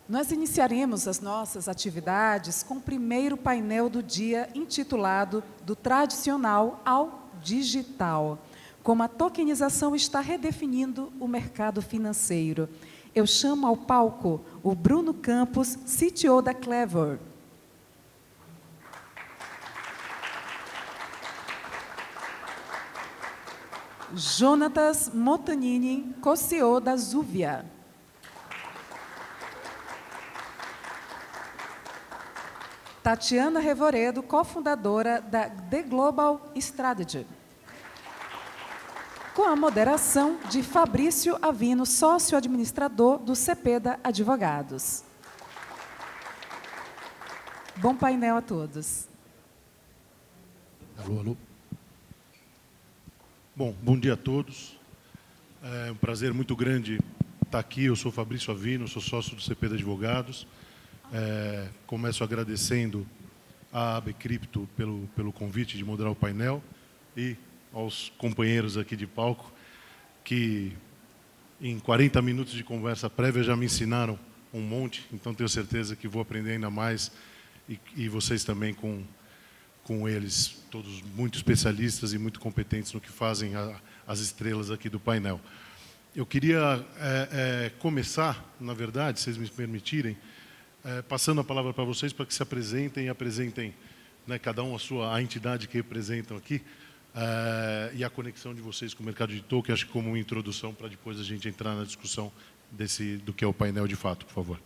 Nós iniciaremos as nossas atividades com o primeiro painel do dia, intitulado Do Tradicional ao Digital, como a tokenização está redefinindo o mercado financeiro. Eu chamo ao palco o Bruno Campos, CTO da Clever. Jonatas Montanini, co-CEO da Zuvia. Tatiana Revoredo, cofundadora da The Global Strategy. Com a moderação de Fabrício Avino, sócio-administrador do Cepeda Advogados. Bom painel a todos. Alô, alô. Bom dia a todos. É um prazer muito grande estar aqui. Eu sou Fabrício Avino, sou sócio do Cepeda Advogados. Começo agradecendo à AB Cripto pelo convite de moderar o painel e aos companheiros aqui de palco que em 40 minutos de conversa prévia já me ensinaram um monte, então tenho certeza que vou aprender ainda mais e vocês também com eles, todos muito especialistas e muito competentes no que fazem as estrelas aqui do painel. Eu queria começar, na verdade, se vocês me permitirem, passando a palavra para vocês para que se apresentem e apresentem, né, cada um a entidade que representam aqui e a conexão de vocês com o mercado de token, acho que como uma introdução para depois a gente entrar na discussão do que é o painel de fato, por favor.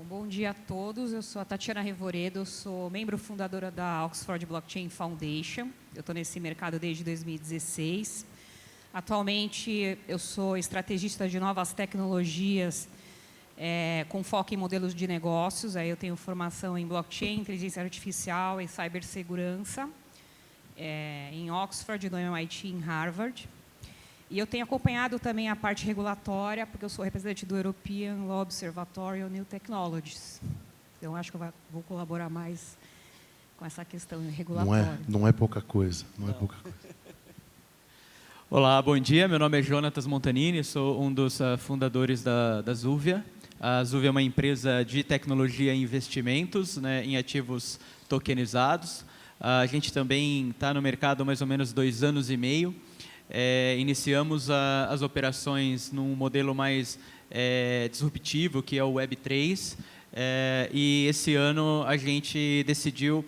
Bom dia a todos, eu sou a Tatiana Revoredo, eu sou membro fundadora da Oxford Blockchain Foundation, eu estou nesse mercado desde 2016. Atualmente eu sou estrategista de novas tecnologias com foco em modelos de negócios, aí eu tenho formação em blockchain, inteligência artificial e cibersegurança, em Oxford, no MIT, em Harvard. E eu tenho acompanhado também a parte regulatória, porque eu sou representante do European Law Observatory on New Technologies. Então, acho que eu vou colaborar mais com essa questão regulatória. Não é pouca coisa, não é pouca coisa. Olá, bom dia. Meu nome é Jonatas Montanini, sou um dos fundadores da Zuvia. A Zuvia é uma empresa de tecnologia e investimentos, né, em ativos tokenizados. A gente também está no mercado há mais ou menos 2 anos e meio. Iniciamos as operações num modelo mais disruptivo, que é o Web3, e esse ano a gente decidiu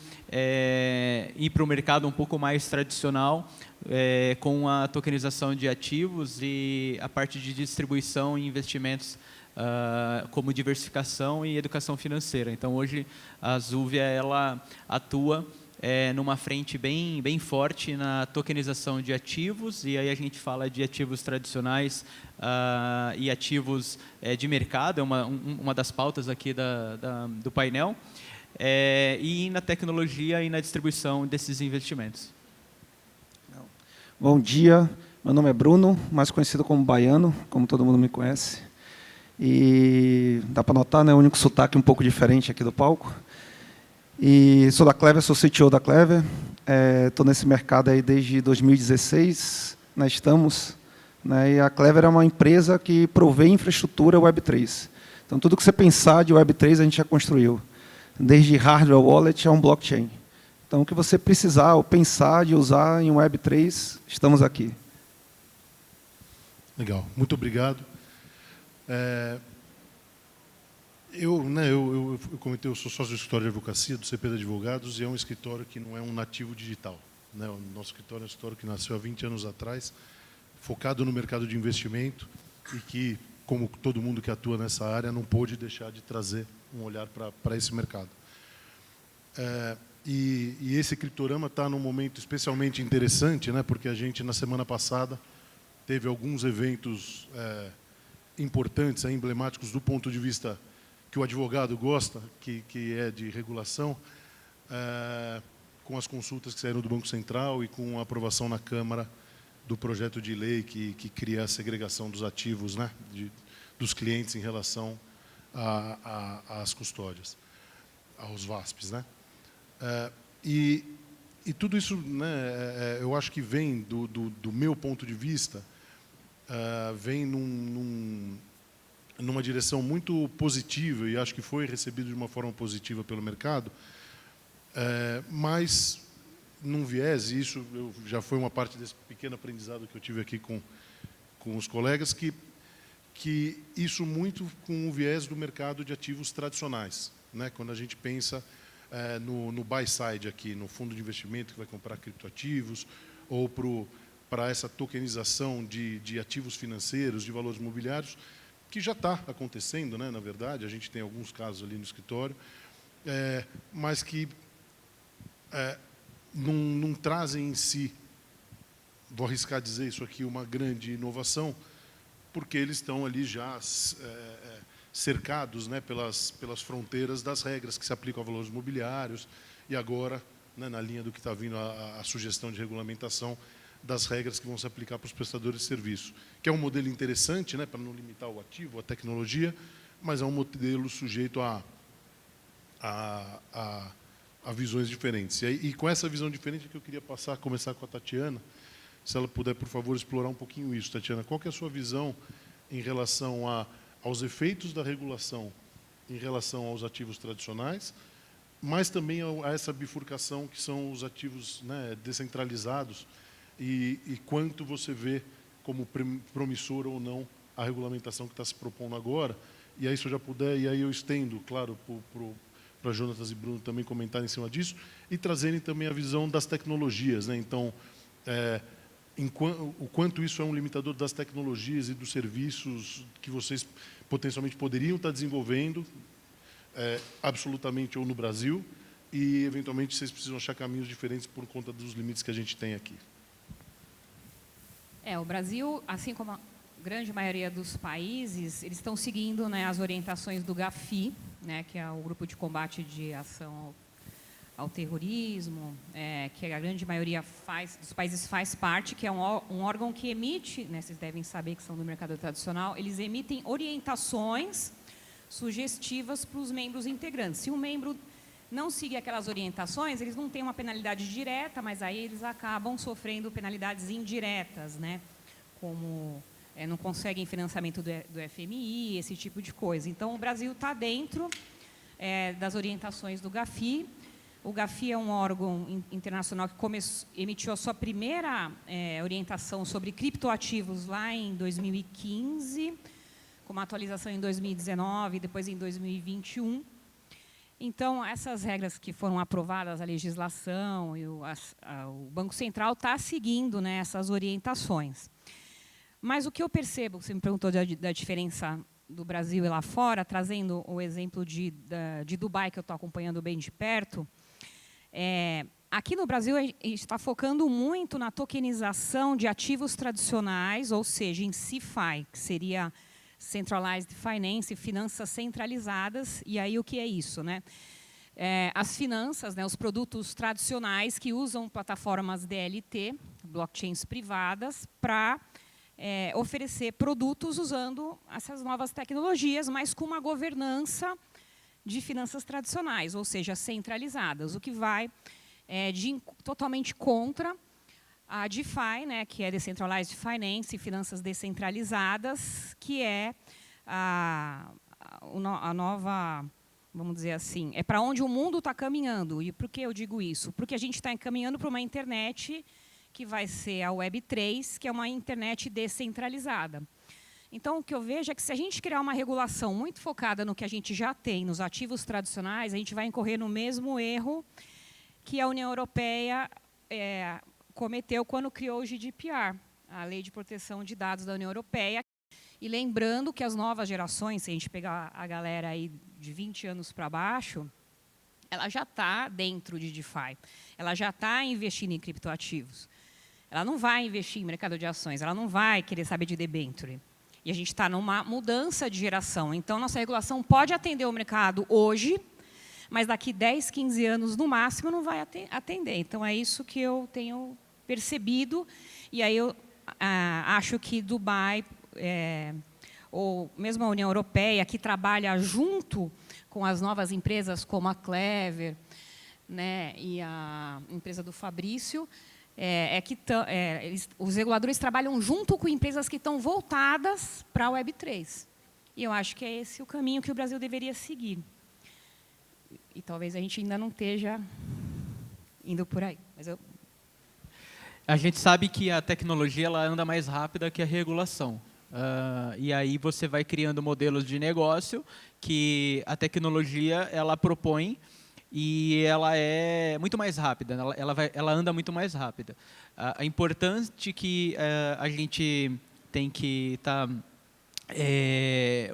ir para o mercado um pouco mais tradicional, com a tokenização de ativos e a parte de distribuição e investimentos, como diversificação e educação financeira. Então, hoje, a Zuvia ela atua numa frente bem forte na tokenização de ativos, e aí a gente fala de ativos tradicionais e ativos de mercado, é uma das pautas aqui do painel, e na tecnologia e na distribuição desses investimentos. Bom dia, meu nome é Bruno, mais conhecido como Baiano, como todo mundo me conhece. E dá para notar, né, o único sotaque um pouco diferente aqui do palco. E sou da Clever, sou CTO da Clever. Estou nesse mercado aí desde 2016, nós estamos. Né, e a Clever é uma empresa que provê infraestrutura Web3. Então, tudo que você pensar de Web3 a gente já construiu. Desde hardware wallet a um blockchain. Então, o que você precisar ou pensar de usar em Web3, estamos aqui. Legal, muito obrigado. Eu comentei, eu sou sócio do escritório de advocacia do Cepeda Advogados e é um escritório que não é um nativo digital. Né? O nosso escritório é um escritório que nasceu há 20 anos atrás, focado no mercado de investimento e que, como todo mundo que atua nessa área, não pôde deixar de trazer um olhar para esse mercado. E esse criptorama está num momento especialmente interessante, né? Porque a gente, na semana passada, teve alguns eventos importantes, emblemáticos do ponto de vista que o advogado gosta, que é de regulação, com as consultas que saíram do Banco Central e com a aprovação na Câmara do projeto de lei que cria a segregação dos ativos, né, dos clientes em relação às custódias, aos VASPs. Né? E tudo isso, né, eu acho que vem, do meu ponto de vista, vem numa direção muito positiva, e acho que foi recebido de uma forma positiva pelo mercado, mas num viés, e isso já foi uma parte desse pequeno aprendizado que eu tive aqui com os colegas, que isso muito com o viés do mercado de ativos tradicionais, né? Quando a gente pensa no buy side aqui, no fundo de investimento que vai comprar criptoativos, ou para essa tokenização de ativos financeiros, de valores imobiliários, que já está acontecendo, né? Na verdade, a gente tem alguns casos ali no escritório, mas que não trazem em si, vou arriscar dizer isso aqui, uma grande inovação, porque eles estão ali já cercados, né, pelas fronteiras das regras que se aplicam a valores imobiliários, e agora, né, na linha do que está vindo a sugestão de regulamentação das regras que vão se aplicar para os prestadores de serviço, que é um modelo interessante, né, para não limitar o ativo, a tecnologia, mas é um modelo sujeito a visões diferentes. E com essa visão diferente que eu queria começar com a Tatiana, se ela puder, por favor, explorar um pouquinho isso. Tatiana, qual que é a sua visão em relação aos efeitos da regulação em relação aos ativos tradicionais, mas também a essa bifurcação que são os ativos, né, descentralizados, e quanto você vê como promissora ou não a regulamentação que está se propondo agora. E aí, se eu já puder, e aí eu estendo, claro, para Jonatas e Bruno também comentarem em cima disso, e trazerem também a visão das tecnologias, né? Então, o quanto isso é um limitador das tecnologias e dos serviços que vocês potencialmente poderiam estar desenvolvendo, absolutamente ou no Brasil, e eventualmente vocês precisam achar caminhos diferentes por conta dos limites que a gente tem aqui. O Brasil, assim como a grande maioria dos países, eles estão seguindo, né, as orientações do GAFI, né, que é o Grupo de Combate de Ação ao Terrorismo, que a grande maioria dos países faz parte, que é um órgão que emite, né, vocês devem saber que são do mercado tradicional, eles emitem orientações sugestivas para os membros integrantes. Se um membro não seguir aquelas orientações, eles não têm uma penalidade direta, mas aí eles acabam sofrendo penalidades indiretas, né, como não conseguem financiamento do FMI, esse tipo de coisa. Então, o Brasil está dentro das orientações do GAFI. O GAFI é um órgão internacional que emitiu a sua primeira orientação sobre criptoativos lá em 2015, com uma atualização em 2019 e depois em 2021. Então, essas regras que foram aprovadas, a legislação e o Banco Central está seguindo, né, essas orientações. Mas o que eu percebo, você me perguntou da diferença do Brasil e lá fora, trazendo o exemplo de Dubai, que eu estou acompanhando bem de perto, aqui no Brasil a gente está focando muito na tokenização de ativos tradicionais, ou seja, em CeFi, que seria Centralized Finance, finanças centralizadas. E aí o que é isso, né? As finanças, né, os produtos tradicionais que usam plataformas DLT, blockchains privadas, para oferecer produtos usando essas novas tecnologias, mas com uma governança de finanças tradicionais, ou seja, centralizadas, o que vai totalmente contra a DeFi, né, que é Decentralized Finance, finanças descentralizadas, que é a nova, vamos dizer assim, é para onde o mundo está caminhando. E por que eu digo isso? Porque a gente está encaminhando para uma internet que vai ser a Web3, que é uma internet descentralizada. Então, o que eu vejo é que se a gente criar uma regulação muito focada no que a gente já tem, nos ativos tradicionais, a gente vai incorrer no mesmo erro que a União Europeia cometeu quando criou o GDPR, a Lei de Proteção de Dados da União Europeia. E lembrando que as novas gerações, se a gente pegar a galera aí de 20 anos para baixo, ela já está dentro de DeFi, ela já está investindo em criptoativos. Ela não vai investir em mercado de ações, ela não vai querer saber de debenture. E a gente está numa mudança de geração. Então, nossa regulação pode atender o mercado hoje, mas daqui 10, 15 anos, no máximo, não vai atender. Então, é isso que eu tenho percebido. E aí eu acho que Dubai, ou mesmo a União Europeia, que trabalha junto com as novas empresas como a Clever, né, e a empresa do Fabrício, os reguladores trabalham junto com empresas que estão voltadas para a Web3. E eu acho que é esse o caminho que o Brasil deveria seguir. E talvez a gente ainda não esteja indo por aí. Mas A gente sabe que a tecnologia ela anda mais rápida que a regulação. E aí você vai criando modelos de negócio que a tecnologia ela propõe e ela é muito mais rápida, ela anda muito mais rápida. É importante que a gente tem que estar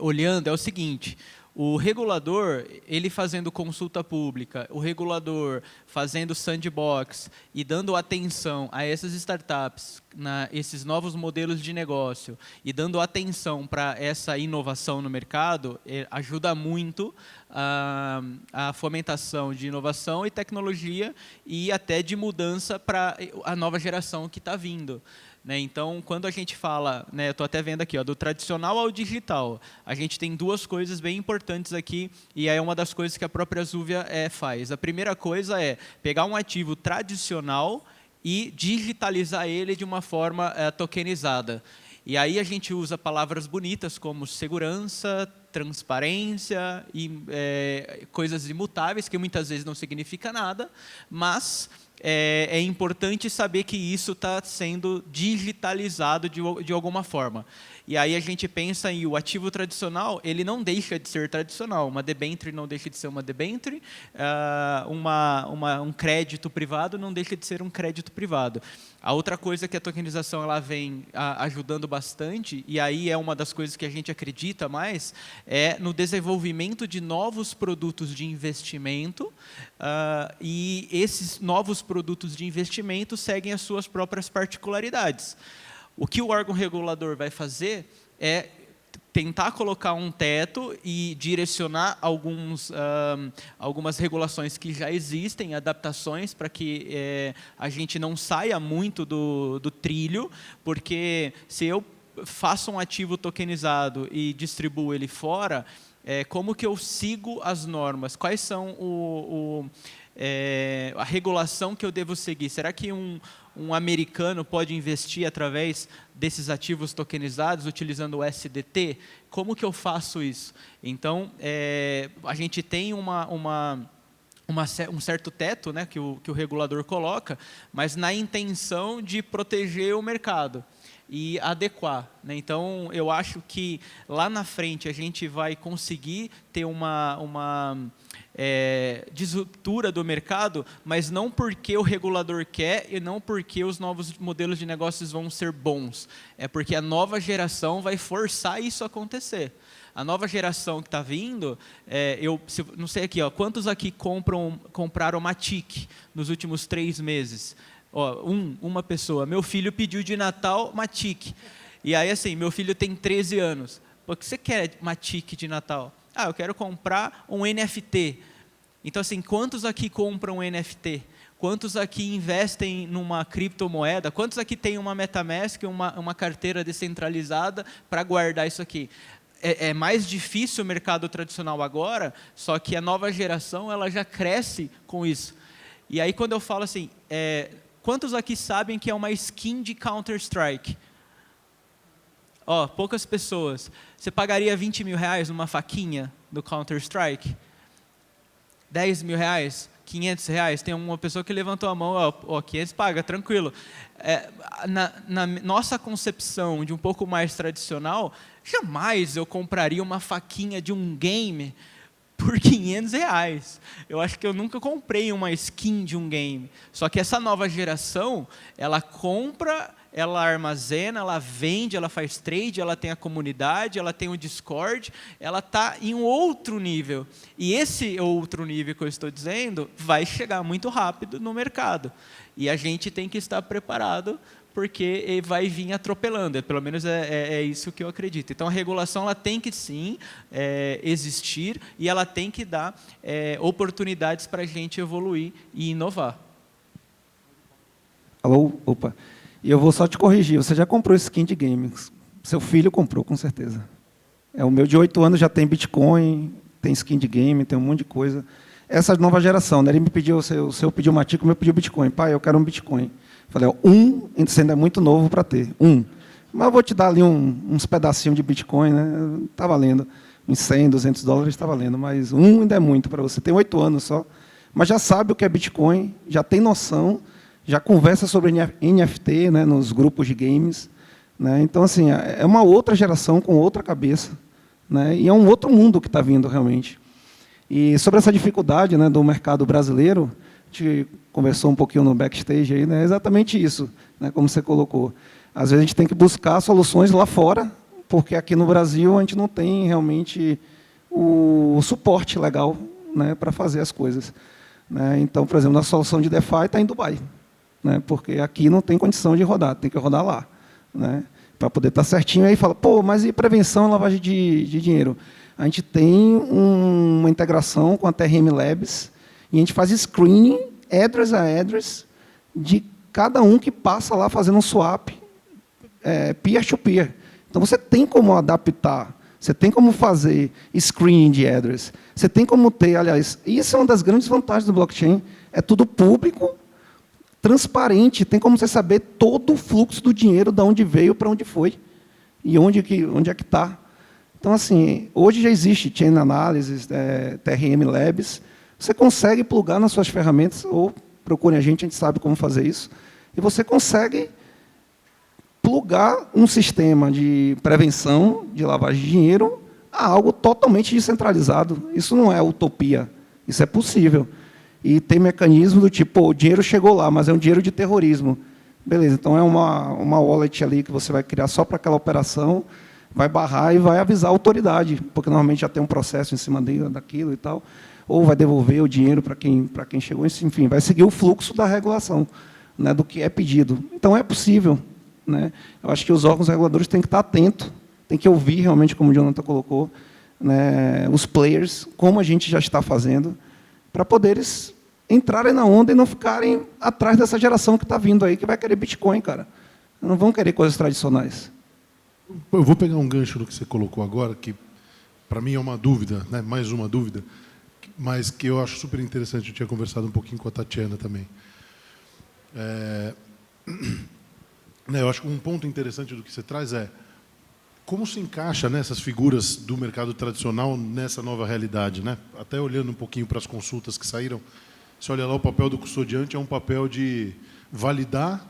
olhando é o seguinte: o regulador, ele fazendo consulta pública, o regulador fazendo sandbox e dando atenção a essas startups, esses novos modelos de negócio e dando atenção para essa inovação no mercado, ajuda muito a fomentação de inovação e tecnologia e até de mudança para a nova geração que está vindo. Então, quando a gente fala, eu estou até vendo aqui, do tradicional ao digital, a gente tem duas coisas bem importantes aqui, e é uma das coisas que a própria Zuvia faz. A primeira coisa é pegar um ativo tradicional e digitalizar ele de uma forma tokenizada. E aí a gente usa palavras bonitas como segurança, transparência e coisas imutáveis, que muitas vezes não significa nada, mas é importante saber que isso está sendo digitalizado de alguma forma. E aí a gente pensa em o ativo tradicional, ele não deixa de ser tradicional. Uma debênture não deixa de ser uma debênture, um crédito privado não deixa de ser um crédito privado. A outra coisa que a tokenização ela vem ajudando bastante, e aí é uma das coisas que a gente acredita mais, é no desenvolvimento de novos produtos de investimento, e esses novos produtos de investimento seguem as suas próprias particularidades. O que o órgão regulador vai fazer é tentar colocar um teto e direcionar algumas regulações que já existem, adaptações para que a gente não saia muito do trilho, porque se eu faço um ativo tokenizado e distribuo ele fora, como que eu sigo as normas? Quais são a regulação que eu devo seguir? Será que um americano pode investir através desses ativos tokenizados utilizando o SDT? Como que eu faço isso? Então, a gente tem um certo teto, que o regulador coloca, mas na intenção de proteger o mercado e adequar. Então, eu acho que lá na frente a gente vai conseguir ter uma disruptura do mercado, mas não porque o regulador quer e não porque os novos modelos de negócios vão ser bons. É porque a nova geração vai forçar isso a acontecer. A nova geração que está vindo, não sei aqui, quantos aqui compraram Matic nos últimos 3 meses? Uma pessoa. Meu filho pediu de Natal Matic. E aí, assim, meu filho tem 13 anos. O que você quer Matic de Natal? Eu quero comprar um NFT. Então, assim, quantos aqui compram um NFT? Quantos aqui investem numa criptomoeda? Quantos aqui têm uma MetaMask, uma carteira descentralizada para guardar isso aqui? É mais difícil o mercado tradicional agora, só que a nova geração ela já cresce com isso. E aí, quando eu falo assim, quantos aqui sabem que é uma skin de Counter-Strike? Poucas pessoas. Você pagaria 20 mil reais numa faquinha do Counter-Strike? 10 mil reais? 500 reais? Tem uma pessoa que levantou a mão, 500 paga, tranquilo. Na nossa concepção de um pouco mais tradicional, jamais eu compraria uma faquinha de um game por 500 reais. Eu acho que eu nunca comprei uma skin de um game. Só que essa nova geração, ela compra, ela armazena, ela vende, ela faz trade, ela tem a comunidade, ela tem o Discord, ela está em um outro nível. E esse outro nível que eu estou dizendo vai chegar muito rápido no mercado. E a gente tem que estar preparado, porque vai vir atropelando. Pelo menos é isso que eu acredito. Então, a regulação ela tem que, sim, existir e ela tem que dar oportunidades para a gente evoluir e inovar. Alô? Opa. E eu vou só te corrigir. Você já comprou skin de games. Seu filho comprou, com certeza. O meu de 8 anos já tem Bitcoin, tem skin de game, tem um monte de coisa. Essa nova geração, ele me pediu, o seu pediu Matic, o meu pediu Bitcoin. Pai, eu quero um Bitcoin. Falei, você ainda é muito novo para ter. mas eu vou te dar ali uns pedacinhos de Bitcoin, né? Está valendo. Uns 100, 200 dólares está valendo, mas ainda é muito para você. Tem 8 anos só, mas já sabe o que é Bitcoin, já tem noção, já conversa sobre NFT, né, nos grupos de games. Né? Então, assim, é uma outra geração com outra cabeça. Né? E é um outro mundo que está vindo, realmente. E sobre essa dificuldade, né, do mercado brasileiro, a gente conversou um pouquinho no backstage, aí, né, é exatamente isso, né, como você colocou. Às vezes a gente tem que buscar soluções lá fora, porque aqui no Brasil a gente não tem realmente o suporte legal, né, para fazer as coisas. Né? Então, por exemplo, a solução de DeFi está em Dubai, né, porque aqui não tem condição de rodar, tem que rodar lá. Né, para poder estar certinho. Aí fala, pô, mas e prevenção e lavagem de dinheiro? A gente tem uma integração com a TRM Labs e a gente faz screening, address a address, de cada um que passa lá fazendo um swap peer-to-peer. Então, você tem como adaptar, você tem como fazer screening de address, você tem como ter, aliás, isso é uma das grandes vantagens do blockchain, é tudo público, transparente, tem como você saber todo o fluxo do dinheiro, de onde veio, para onde foi, e onde é que está. Então, assim, hoje já existe Chain Analysis, TRM Labs, você consegue plugar nas suas ferramentas, ou procure a gente sabe como fazer isso, e você consegue plugar um sistema de prevenção de lavagem de dinheiro a algo totalmente descentralizado. Isso não é utopia, isso é possível. E tem mecanismo do tipo, o dinheiro chegou lá, mas é um dinheiro de terrorismo. Beleza, então é uma wallet ali que você vai criar só para aquela operação, vai barrar e vai avisar a autoridade, porque normalmente já tem um processo em cima daquilo e tal, ou vai devolver o dinheiro para quem chegou, enfim, vai seguir o fluxo da regulação, né, do que é pedido. Então é possível. Né? Eu acho que os órgãos reguladores têm que estar atentos, têm que ouvir realmente, como o Jonathan colocou, né, os players, como a gente já está fazendo, para poderes entrarem na onda e não ficarem atrás dessa geração que está vindo aí, que vai querer Bitcoin, cara. Não vão querer coisas tradicionais. Eu vou pegar um gancho no que você colocou agora, que para mim é uma dúvida, né, mais uma dúvida, mas que eu acho super interessante. Eu tinha conversado um pouquinho com a Tatiana também. Eu acho que um ponto interessante do que você traz é como se encaixa nessas figuras do mercado tradicional nessa nova realidade. Né? Até olhando um pouquinho para as consultas que saíram, você olha lá, o papel do custodiante é um papel de validar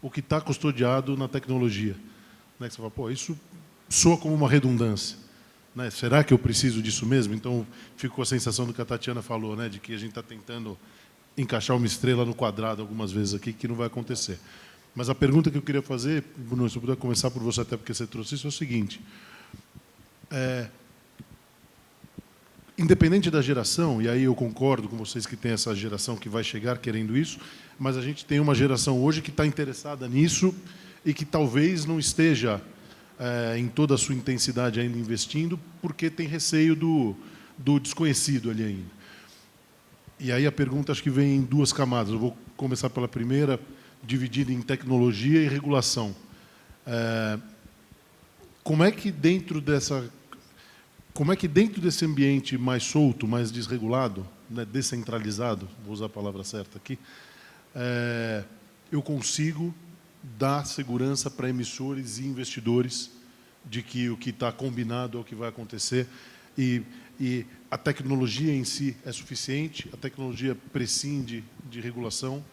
o que está custodiado na tecnologia. Né? Você fala, pô, isso soa como uma redundância. Né? Será que eu preciso disso mesmo? Então, fico com a sensação do que a Tatiana falou, né? De que a gente está tentando encaixar uma estrela no quadrado algumas vezes aqui, que não vai acontecer. Mas a pergunta que eu queria fazer, Bruno, se eu puder começar por você, até porque você trouxe isso, é o seguinte. Independente da geração, e aí eu concordo com vocês que tem essa geração que vai chegar querendo isso, mas a gente tem uma geração hoje que está interessada nisso e que talvez não esteja em toda a sua intensidade ainda investindo, porque tem receio do desconhecido ali ainda. E aí a pergunta acho que vem em duas camadas. Eu vou começar pela primeira, dividida em tecnologia e regulação. Como é que dentro desse ambiente mais solto, mais desregulado, né, descentralizado, vou usar a palavra certa aqui, eu consigo dar segurança para emissores e investidores de que o que está combinado é o que vai acontecer e a tecnologia em si é suficiente, a tecnologia prescinde de regulação.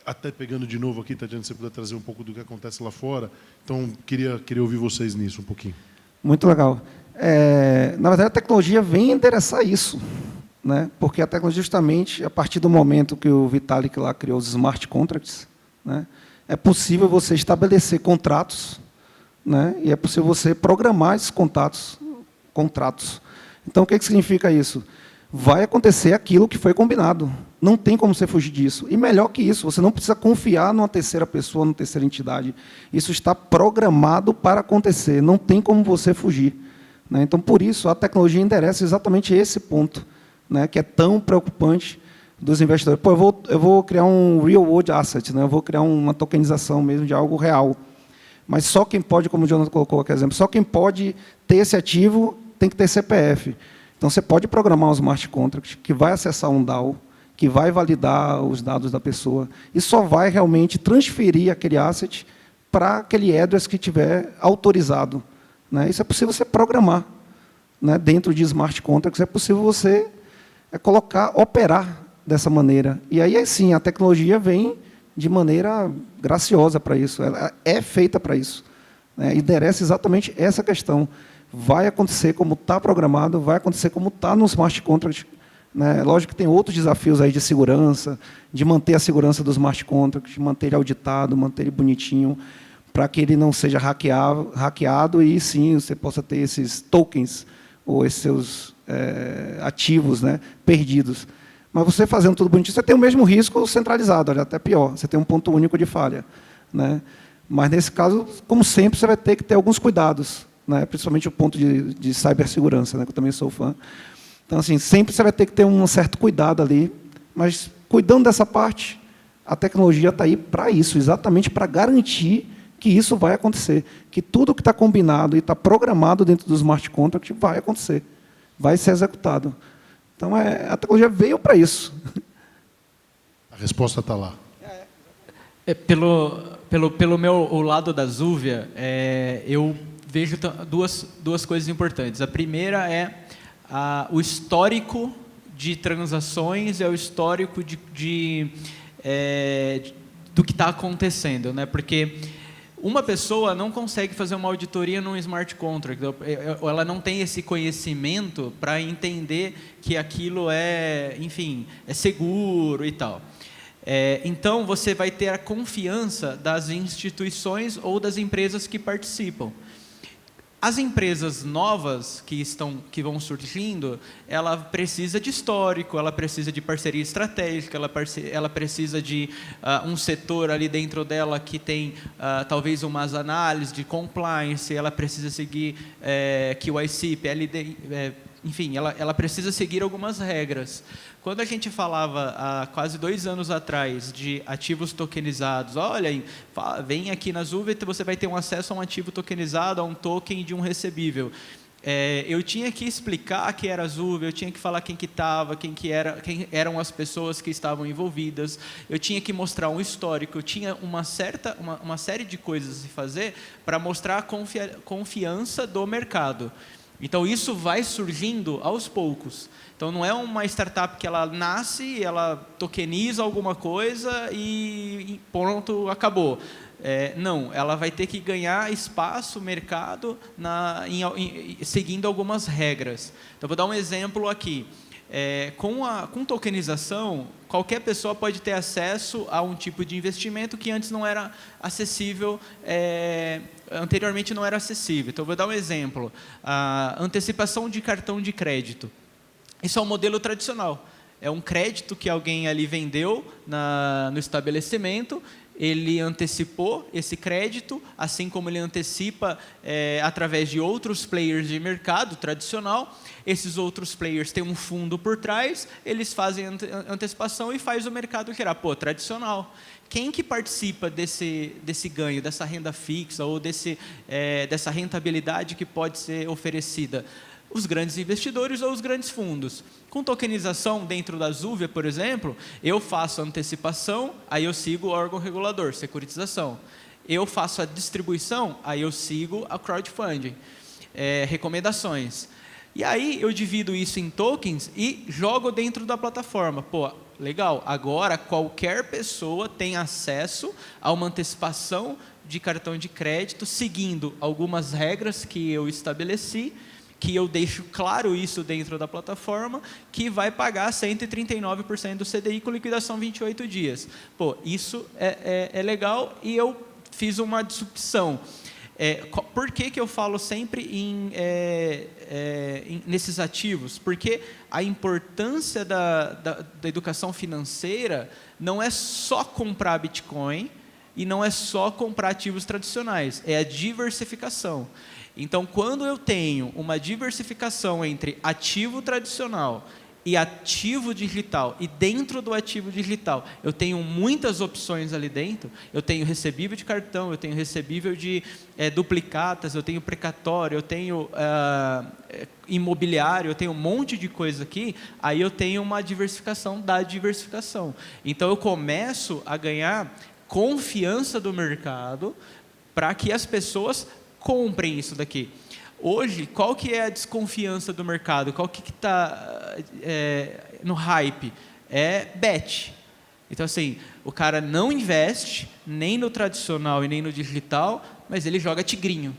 Até pegando de novo aqui, Tatiana, se você puder trazer um pouco do que acontece lá fora. Então, queria ouvir vocês nisso um pouquinho. Muito legal. Na verdade, a tecnologia vem endereçar isso. Né? Porque a tecnologia, justamente, a partir do momento que o Vitalik lá criou os smart contracts, né, é possível você estabelecer contratos, né, e é possível você programar esses contratos. Então, o que significa isso? Vai acontecer aquilo que foi combinado. Não tem como você fugir disso. E melhor que isso, você não precisa confiar numa terceira pessoa, numa terceira entidade. Isso está programado para acontecer. Não tem como você fugir. Né? Então, por isso, a tecnologia endereça exatamente esse ponto, né, que é tão preocupante dos investidores. Pô, eu vou criar um real world asset, né? Eu vou criar uma tokenização mesmo de algo real. Mas só quem pode, como o Jonathan colocou aqui, exemplo, só quem pode ter esse ativo tem que ter CPF. Então, você pode programar um smart contract que vai acessar um DAO, que vai validar os dados da pessoa e só vai realmente transferir aquele asset para aquele address que tiver autorizado. Né? Isso é possível você programar, né? Dentro de smart contracts, é possível você colocar, operar dessa maneira. E aí, sim, a tecnologia vem de maneira graciosa para isso. Ela é feita para isso. Né? E endereça exatamente essa questão. Vai acontecer como está programado, vai acontecer como está no smart contract. Né? Lógico que tem outros desafios aí de segurança, de manter a segurança do smart contract, de manter ele auditado, manter ele bonitinho, para que ele não seja hackeado e, sim, você possa ter esses tokens, ou esses seus ativos, né, perdidos. Mas você fazendo tudo bonitinho, você tem o mesmo risco centralizado, até pior, você tem um ponto único de falha. Né? Mas, nesse caso, como sempre, você vai ter que ter alguns cuidados, né? Principalmente o ponto de cibersegurança, né? Que eu também sou fã. Então, assim, sempre você vai ter que ter um certo cuidado ali, mas, cuidando dessa parte, a tecnologia está aí para isso, exatamente para garantir que isso vai acontecer, que tudo que está combinado e está programado dentro do smart contract vai acontecer, vai ser executado. Então, a tecnologia veio para isso. A resposta está lá. Pelo meu lado da Zuvia, eu vejo duas coisas importantes. A primeira é o histórico de transações, é o histórico do que está acontecendo, né? Porque uma pessoa não consegue fazer uma auditoria num smart contract, ou ela não tem esse conhecimento para entender que aquilo enfim, é seguro e tal. Então, você vai ter a confiança das instituições ou das empresas que participam. As empresas novas que vão surgindo, ela precisa de histórico, ela precisa de parceria estratégica, ela precisa de um setor ali dentro dela que tem talvez umas análises de compliance, ela precisa seguir QIC, PLD, enfim, ela precisa seguir algumas regras. Quando a gente falava há quase 2 anos atrás de ativos tokenizados, olha, vem aqui na Zuvia, você vai ter um acesso a um ativo tokenizado, a um token de um recebível. Eu tinha que explicar que era a Zuvia, eu tinha que falar quem que estava, quem eram as pessoas que estavam envolvidas, eu tinha que mostrar um histórico, eu tinha uma série de coisas a se fazer para mostrar a confiança do mercado. Então, isso vai surgindo aos poucos. Então, não é uma startup que ela nasce, ela tokeniza alguma coisa e pronto, acabou. Não, ela vai ter que ganhar espaço, mercado, seguindo algumas regras. Então, vou dar um exemplo aqui. Com tokenização, qualquer pessoa pode ter acesso a um tipo de investimento que antes não era acessível, anteriormente não era acessível. Então, vou dar um exemplo. A antecipação de cartão de crédito. Isso é um modelo tradicional. É um crédito que alguém ali vendeu no estabelecimento, ele antecipou esse crédito, assim como ele antecipa através de outros players de mercado tradicional. Esses outros players têm um fundo por trás, eles fazem antecipação e faz o mercado gerar. Pô, tradicional. Quem que participa desse ganho, dessa renda fixa ou dessa rentabilidade que pode ser oferecida? Os grandes investidores ou os grandes fundos. Com tokenização dentro da Zuvia, por exemplo, eu faço a antecipação, aí eu sigo o órgão regulador, securitização. Eu faço a distribuição, aí eu sigo a crowdfunding, recomendações. E aí eu divido isso em tokens e jogo dentro da plataforma. Pô, legal, agora qualquer pessoa tem acesso a uma antecipação de cartão de crédito, seguindo algumas regras que eu estabeleci, que eu deixo claro isso dentro da plataforma, que vai pagar 139% do CDI com liquidação 28 dias. Pô, isso é legal e eu fiz uma disrupção. Por que eu falo sempre nesses ativos? Porque a importância da educação financeira não é só comprar Bitcoin e não é só comprar ativos tradicionais, é a diversificação. Então, quando eu tenho uma diversificação entre ativo tradicional e ativo digital, e dentro do ativo digital eu tenho muitas opções ali dentro, eu tenho recebível de cartão, eu tenho recebível de duplicatas, eu tenho precatório, eu tenho imobiliário, eu tenho um monte de coisa aqui, aí eu tenho uma diversificação da diversificação. Então, eu começo a ganhar confiança do mercado para que as pessoas comprem isso daqui. Hoje, qual que é a desconfiança do mercado? Qual que está no hype? É bet. Então, assim, o cara não investe nem no tradicional e nem no digital, mas ele joga tigrinho.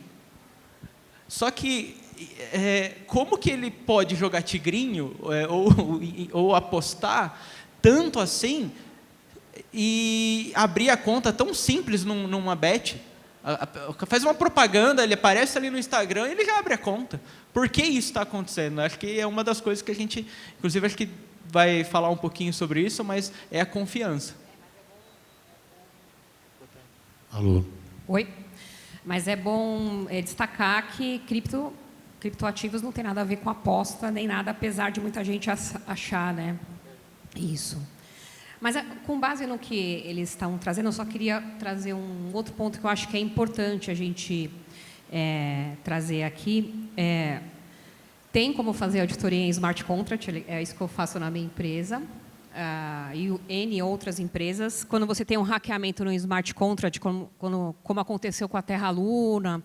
Só que, como que ele pode jogar tigrinho ou apostar tanto assim e abrir a conta tão simples numa bet? Faz uma propaganda, ele aparece ali no Instagram e ele já abre a conta. Por que isso está acontecendo? Acho que é uma das coisas que a gente, inclusive, acho que vai falar um pouquinho sobre isso, mas é a confiança. Alô? Oi. Mas é bom destacar que criptoativos não tem nada a ver com aposta, nem nada, apesar de muita gente achar, né? Isso. Mas, com base no que eles estão trazendo, eu só queria trazer um outro ponto que eu acho que é importante a gente trazer aqui. Tem como fazer auditoria em smart contract, é isso que eu faço na minha empresa, e N outras empresas. Quando você tem um hackeamento no smart contract, como aconteceu com a Terra Luna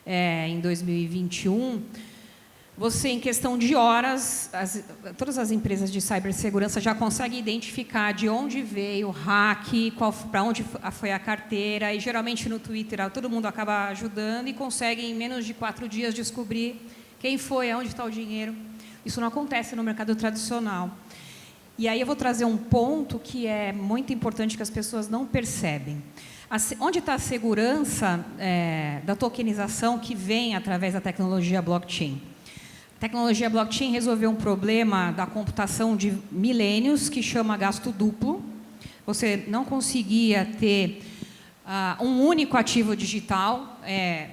em 2021, você, em questão de horas, todas as empresas de cibersegurança já conseguem identificar de onde veio o hack, para onde foi a carteira, e geralmente no Twitter todo mundo acaba ajudando e consegue, em menos de 4 dias, descobrir quem foi, aonde está o dinheiro. Isso não acontece no mercado tradicional. E aí eu vou trazer um ponto que é muito importante, que as pessoas não percebem. Onde está a segurança da tokenização que vem através da tecnologia blockchain? A tecnologia blockchain resolveu um problema da computação de milênios, que chama gasto duplo. Você não conseguia ter um único ativo digital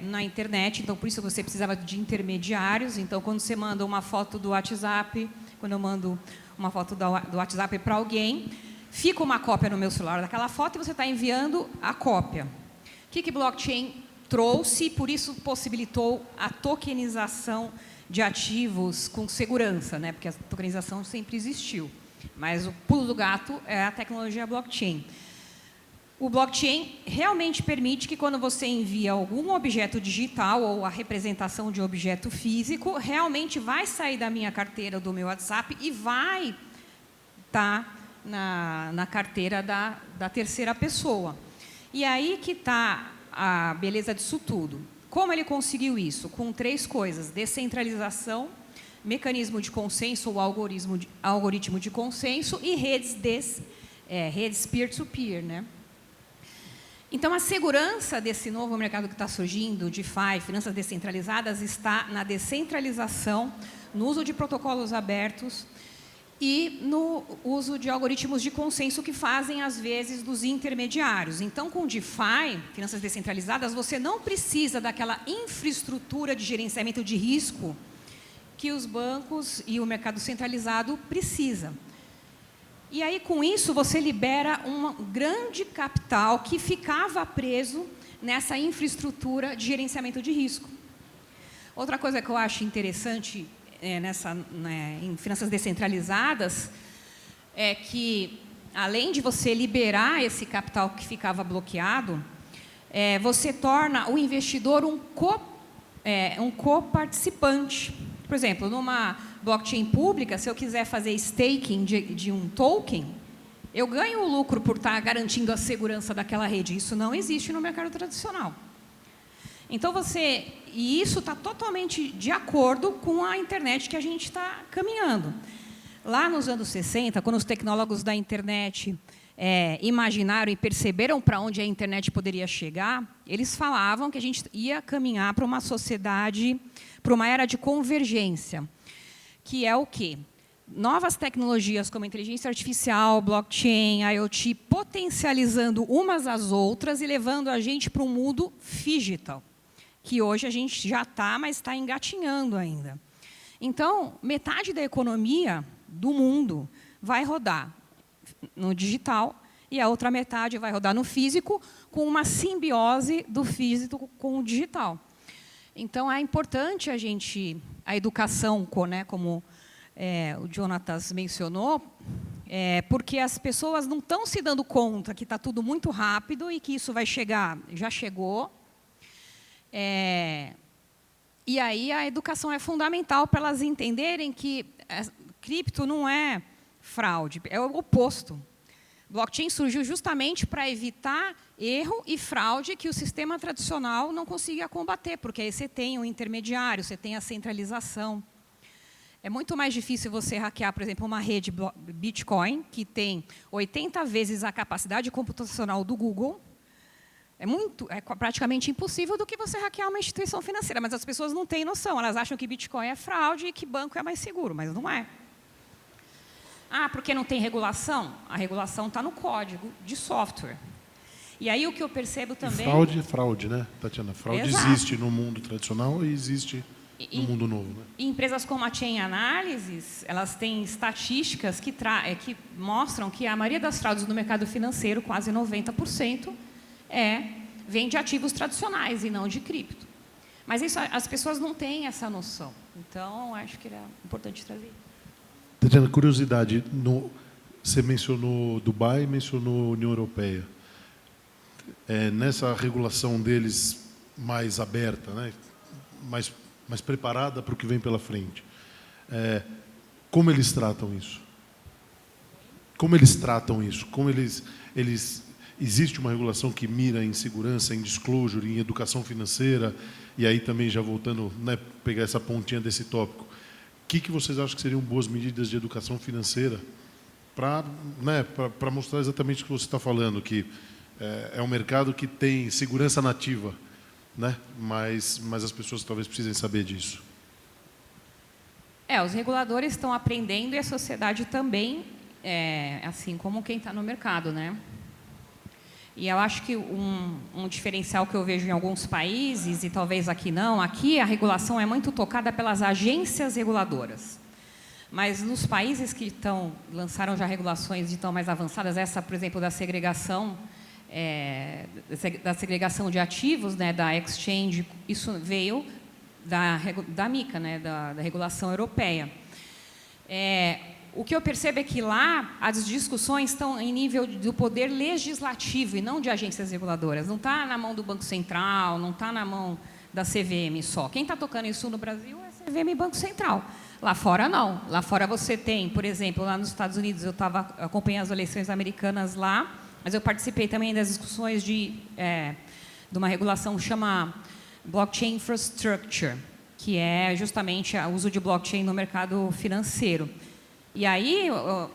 na internet, então por isso você precisava de intermediários. Então, quando você manda uma foto do WhatsApp, quando eu mando uma foto do WhatsApp para alguém, fica uma cópia no meu celular daquela foto e você está enviando a cópia. O que blockchain trouxe? Por isso possibilitou a tokenização de ativos com segurança, né? Porque a tokenização sempre existiu, mas o pulo do gato é a tecnologia blockchain. O blockchain realmente permite que, quando você envia algum objeto digital ou a representação de objeto físico, realmente vai sair da minha carteira, do meu WhatsApp, e vai estar na carteira da terceira pessoa. E aí que está a beleza disso tudo. Como ele conseguiu isso? Com 3 coisas: descentralização, mecanismo de consenso ou algoritmo de consenso e redes peer-to-peer, né? Então, a segurança desse novo mercado que está surgindo, DeFi, finanças descentralizadas, está na descentralização, no uso de protocolos abertos e no uso de algoritmos de consenso que fazem, às vezes, dos intermediários. Então, com DeFi, finanças descentralizadas, você não precisa daquela infraestrutura de gerenciamento de risco que os bancos e o mercado centralizado precisam. E aí, com isso, você libera um grande capital que ficava preso nessa infraestrutura de gerenciamento de risco. Outra coisa que eu acho interessante em finanças descentralizadas é que, além de você liberar esse capital que ficava bloqueado, você torna o investidor um coparticipante. Por exemplo, numa blockchain pública, se eu quiser fazer staking de um token, eu ganho o lucro por estar garantindo a segurança daquela rede. Isso não existe no mercado tradicional. Então, e isso está totalmente de acordo com a internet que a gente está caminhando. Lá nos anos 60, quando os tecnólogos da internet imaginaram e perceberam para onde a internet poderia chegar, eles falavam que a gente ia caminhar para uma sociedade, para uma era de convergência, que é o quê? Novas tecnologias como inteligência artificial, blockchain, IoT, potencializando umas às outras e levando a gente para um mundo digital, que hoje a gente já está, mas está engatinhando ainda. Então, metade da economia do mundo vai rodar no digital e a outra metade vai rodar no físico, com uma simbiose do físico com o digital. Então, é importante a educação, né, como o Jonatas mencionou, porque as pessoas não estão se dando conta que está tudo muito rápido e que isso vai chegar, já chegou, E aí a educação é fundamental para elas entenderem que cripto não é fraude, é o oposto. Blockchain surgiu justamente para evitar erro e fraude que o sistema tradicional não conseguia combater, porque aí você tem o intermediário, você tem a centralização. É muito mais difícil você hackear, por exemplo, uma rede Bitcoin, que tem 80 vezes a capacidade computacional do Google. É praticamente impossível do que você hackear uma instituição financeira, mas as pessoas não têm noção. Elas acham que Bitcoin é fraude e que banco é mais seguro, mas não é. Ah, porque não tem regulação? A regulação está no código de software. E aí o que eu percebo também... E fraude é fraude, né, Tatiana? Fraude Exato. existe no mundo tradicional e existe no mundo novo. Né? Empresas como a Chain Analysis, elas têm estatísticas que mostram que a maioria das fraudes no mercado financeiro, quase 90%, vem de ativos tradicionais e não de cripto. Mas isso, as pessoas não têm essa noção. Então, acho que era importante trazer. Tatiana, curiosidade, você mencionou Dubai, mencionou União Europeia. Nessa regulação deles mais aberta, né, mais preparada para o que vem pela frente, como eles tratam isso? Como eles tratam isso? Como existe uma regulação que mira em segurança, em disclosure, em educação financeira, e aí também já voltando, né, pegar essa pontinha desse tópico, o que vocês acham que seriam boas medidas de educação financeira para mostrar exatamente o que você está falando, que é um mercado que tem segurança nativa, né? Mas as pessoas talvez precisem saber disso. Os reguladores estão aprendendo e a sociedade também, assim como quem está no mercado, né? E eu acho que um diferencial que eu vejo em alguns países, e talvez aqui não, aqui a regulação é muito tocada pelas agências reguladoras. Mas nos países que lançaram já regulações de tão mais avançadas, essa, por exemplo, da segregação de ativos, né, da exchange, isso veio da MiCA, né, da regulação europeia. O que eu percebo é que lá as discussões estão em nível do poder legislativo e não de agências reguladoras. Não está na mão do Banco Central, não está na mão da CVM só. Quem está tocando isso no Brasil é a CVM e Banco Central. Lá fora, não. Lá fora você tem, por exemplo, lá nos Estados Unidos, eu estava acompanhando as eleições americanas lá, mas eu participei também das discussões de uma regulação que chama Blockchain Infrastructure, que é justamente o uso de blockchain no mercado financeiro. E aí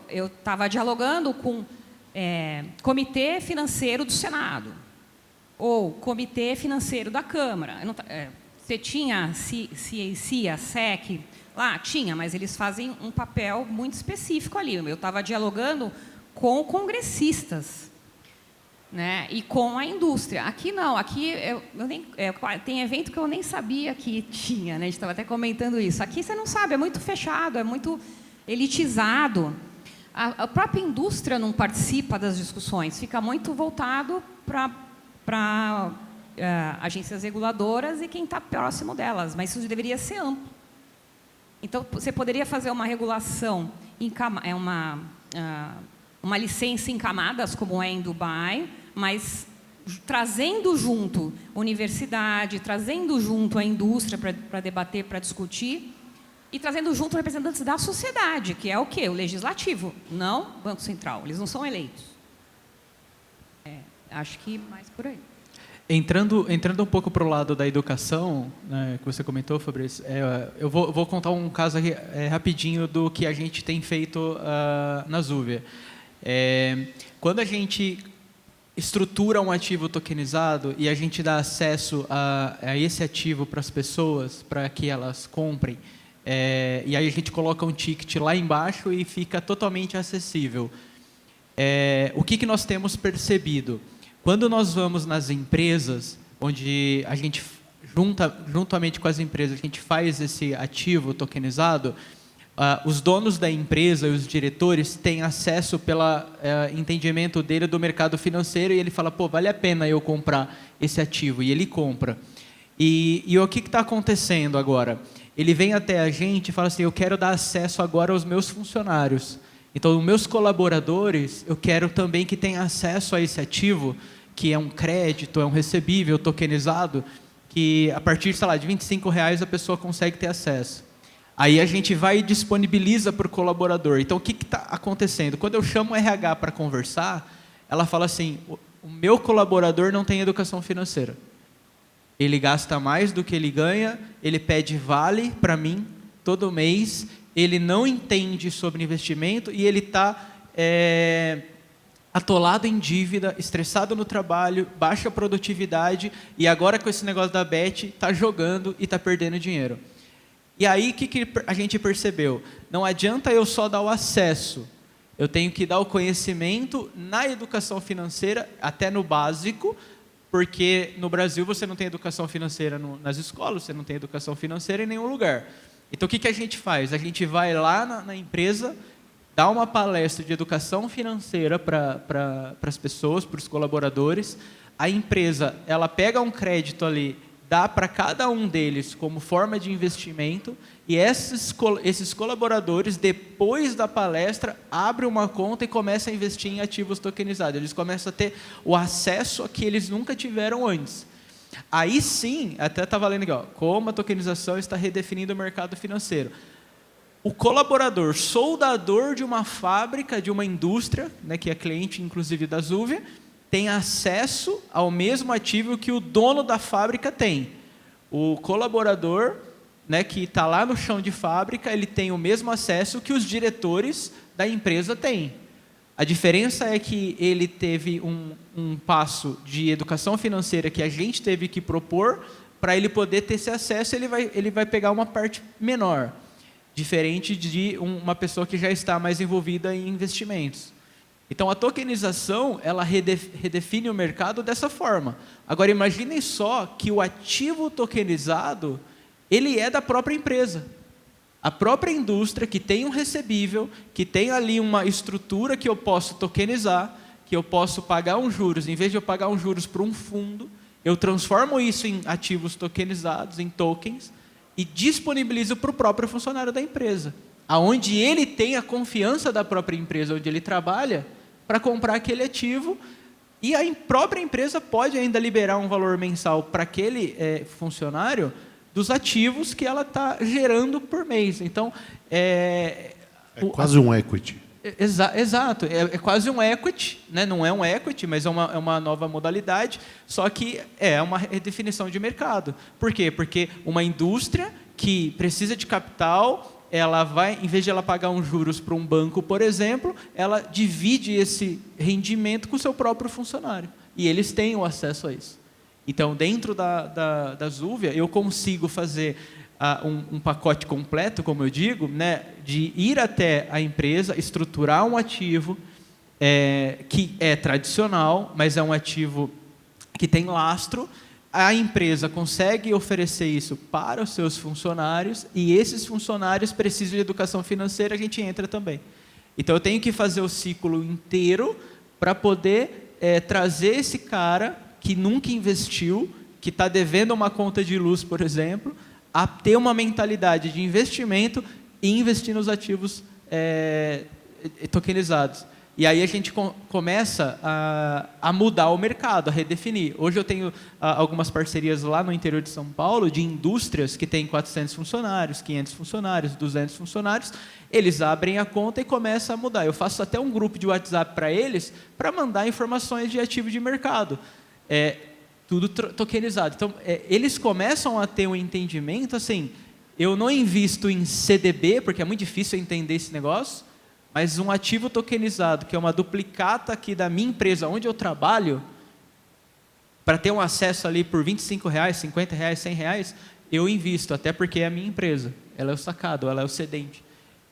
eu estava dialogando com Comitê Financeiro do Senado, ou Comitê Financeiro da Câmara. Você tinha CIA, SEC, lá? Tinha, mas eles fazem um papel muito específico ali. Eu estava dialogando com congressistas, né, e com a indústria. Aqui não, aqui tem evento que eu nem sabia que tinha, né, a gente estava até comentando isso. Aqui você não sabe, é muito fechado, é muito elitizado. A própria indústria não participa das discussões, fica muito voltado para agências reguladoras e quem está próximo delas, mas isso deveria ser amplo. Então, você poderia fazer uma regulação, uma licença em camadas, como é em Dubai, mas trazendo junto universidade, trazendo junto a indústria para debater, para discutir, e trazendo junto representantes da sociedade, que é o quê? O legislativo, não o Banco Central. Eles não são eleitos. Acho que mais por aí. Entrando um pouco para o lado da educação, né, que você comentou, Fabrício, eu vou contar um caso rapidinho do que a gente tem feito na Zuvia. Quando a gente estrutura um ativo tokenizado e a gente dá acesso a esse ativo para as pessoas, para que elas comprem, e aí a gente coloca um ticket lá embaixo e fica totalmente acessível. O que nós temos percebido? Quando nós vamos nas empresas, onde a gente, juntamente com as empresas, a gente faz esse ativo tokenizado, os donos da empresa e os diretores têm acesso pelo entendimento dele do mercado financeiro e ele fala, pô, vale a pena eu comprar esse ativo, e ele compra. E o que está acontecendo agora? Ele vem até a gente e fala assim, eu quero dar acesso agora aos meus funcionários. Então, os meus colaboradores, eu quero também que tenham acesso a esse ativo, que é um crédito, é um recebível tokenizado, que a partir, sei lá, de R$ 25 a pessoa consegue ter acesso. Aí a gente vai e disponibiliza para o colaborador. Então, o que está acontecendo? Quando eu chamo o RH para conversar, ela fala assim, o meu colaborador não tem educação financeira. Ele gasta mais do que ele ganha, ele pede vale para mim todo mês, ele não entende sobre investimento e ele está atolado em dívida, estressado no trabalho, baixa produtividade e agora com esse negócio da Bet está jogando e está perdendo dinheiro. E aí, o que a gente percebeu? Não adianta eu só dar o acesso, eu tenho que dar o conhecimento na educação financeira, até no básico, porque no Brasil você não tem educação financeira nas escolas, você não tem educação financeira em nenhum lugar. Então, o que a gente faz? A gente vai lá na empresa, dá uma palestra de educação financeira para as pessoas, para os colaboradores. A empresa, ela pega um crédito ali, dá para cada um deles como forma de investimento e esses colaboradores, depois da palestra, abrem uma conta e começam a investir em ativos tokenizados. Eles começam a ter o acesso a que eles nunca tiveram antes. Aí sim, até estava lendo aqui, ó, como a tokenização está redefinindo o mercado financeiro. O colaborador, soldador de uma fábrica, de uma indústria, né, que é cliente inclusive da Zuvia, tem acesso ao mesmo ativo que o dono da fábrica tem. O colaborador, né, que está lá no chão de fábrica, ele tem o mesmo acesso que os diretores da empresa têm. A diferença é que ele teve um passo de educação financeira que a gente teve que propor, para ele poder ter esse acesso, ele vai pegar uma parte menor, diferente de uma pessoa que já está mais envolvida em investimentos. Então, a tokenização, ela redefine o mercado dessa forma. Agora, imaginem só que o ativo tokenizado, ele é da própria empresa. A própria indústria que tem um recebível, que tem ali uma estrutura que eu posso tokenizar, que eu posso pagar uns juros, em vez de eu pagar uns juros para um fundo, eu transformo isso em ativos tokenizados, em tokens, e disponibilizo para o próprio funcionário da empresa, aonde ele tem a confiança da própria empresa onde ele trabalha, para comprar aquele ativo, e a própria empresa pode ainda liberar um valor mensal para aquele funcionário dos ativos que ela está gerando por mês. Então, quase um equity. Exato, é quase um equity, né? Não é um equity, mas é uma nova modalidade, só que é uma redefinição de mercado. Por quê? Porque uma indústria que precisa de capital, ela vai, em vez de ela pagar uns juros para um banco, por exemplo, ela divide esse rendimento com o seu próprio funcionário. E eles têm o acesso a isso. Então, dentro da Zuvia, eu consigo fazer um pacote completo, como eu digo, né, de ir até a empresa, estruturar um ativo que é tradicional, mas é um ativo que tem lastro. A empresa consegue oferecer isso para os seus funcionários e esses funcionários precisam de educação financeira, a gente entra também. Então, eu tenho que fazer o ciclo inteiro para poder trazer esse cara que nunca investiu, que está devendo uma conta de luz, por exemplo, a ter uma mentalidade de investimento e investir nos ativos tokenizados. E aí a gente começa a mudar o mercado, a redefinir. Hoje eu tenho algumas parcerias lá no interior de São Paulo, de indústrias que têm 400 funcionários, 500 funcionários, 200 funcionários. Eles abrem a conta e começam a mudar. Eu faço até um grupo de WhatsApp para eles, para mandar informações de ativo de mercado. Tudo tokenizado. Então, eles começam a ter um entendimento, assim, eu não invisto em CDB, porque é muito difícil entender esse negócio, mas um ativo tokenizado, que é uma duplicata aqui da minha empresa, onde eu trabalho, para ter um acesso ali por R$25, R$50, R$100, eu invisto, até porque é a minha empresa. Ela é o sacado, ela é o cedente.